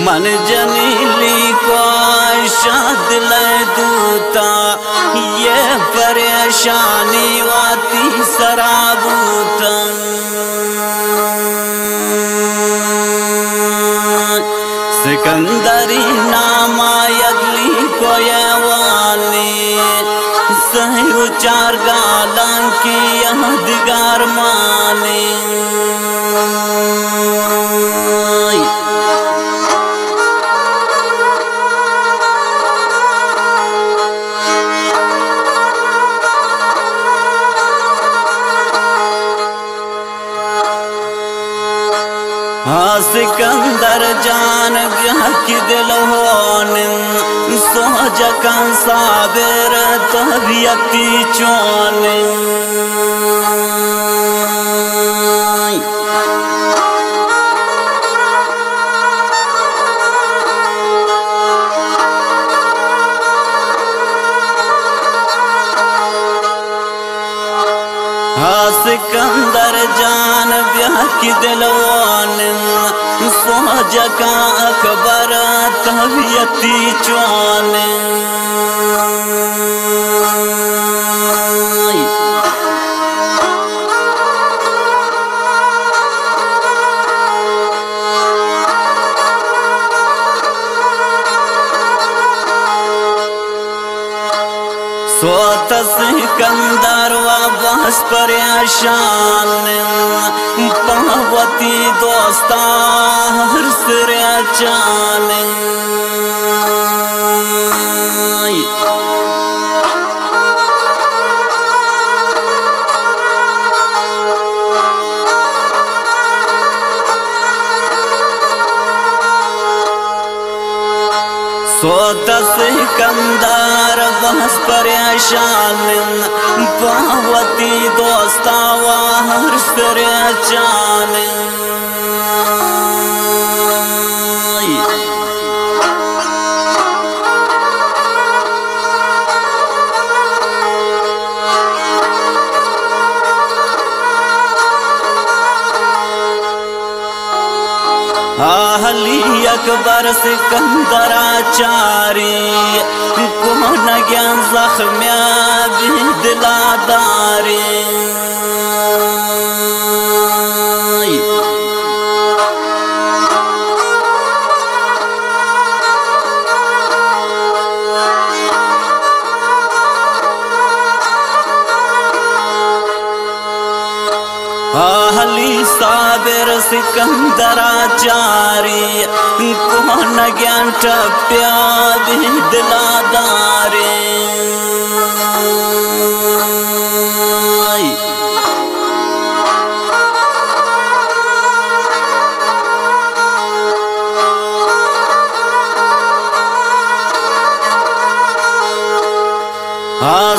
मन जनीली को शाद दूता ये परेशानी वाती सराबूता सिकंदरी नामा यगली को ये वाली सही उचार गालां की यहदगार माने सिकंदर जान गया कि दिल होन सोच कं साबिर तबियती चोन सिकंदर जान ब्याह की दिलवान सोच का अकबर तबियती चौन सोत सिकंदर वापस परेशान पावती दोस्ता हर सिर चान सोत सिकंदर बहस परेशान पावती दोस्ता वाहर सिर चान आहली अकबर सिकंदराचारी को न ज्ञान जख्म्या दिलादारी आहली साबिर सिकंदराचारी को न ज्ञान टप्या दिलादारी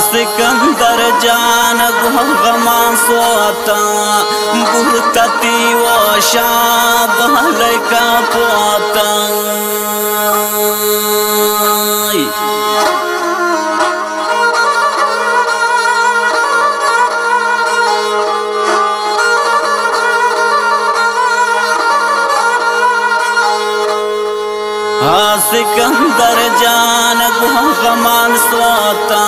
सिकंदर जान गमा सोता बुतती वो शाबल का पोता सिकंदर जान गमान सोता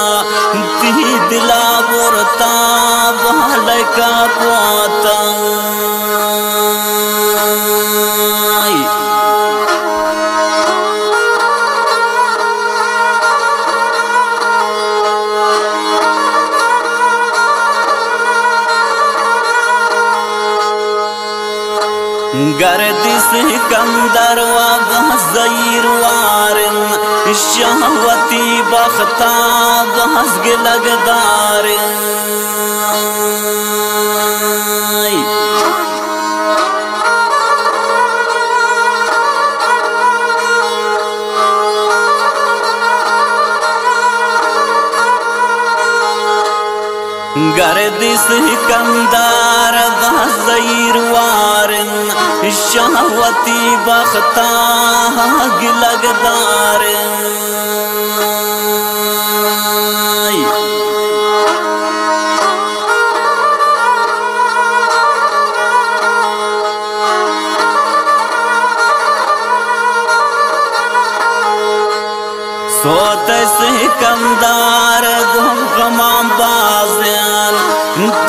ती दिला बुरता बाल का पोता गर्दी सिकंदर वज़ीर वारन शहवती बख्ता बहस लगदार गर्दी सिकंदर वज़ीर वारन शहवती बख्ता लगदार सोत से कमदार गुम गमाम बाज़न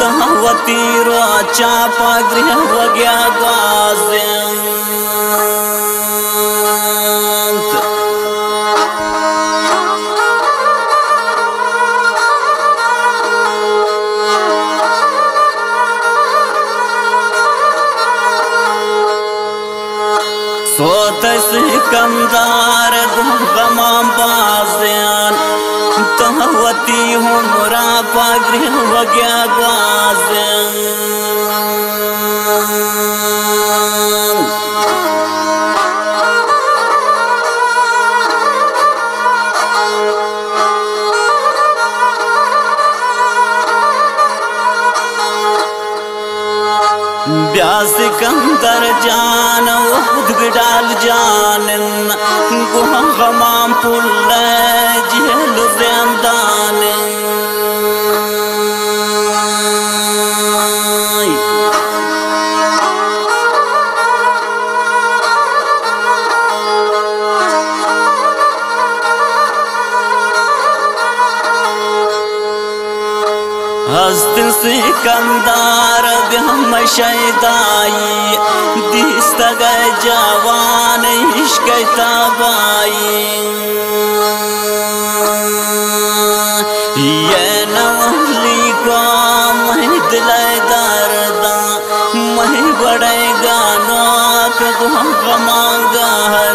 तहवती रो चापा गृह वग्या बाज़न सोत से कमदार गमाम बाज़न तहवती हूँ मुरा पगृह वग्या बाज़न ब्यास कंदर जान उदगडाल जानन गुहा गमाम पुल्ल जेल ज़िंदान हस्त से कंदार ब्याम शैदाई दिस्तग जवान इश्क तबाई ये नवली को मैं दिलाई दर्दा मैं बड़े गानों पे गुहा मांगा है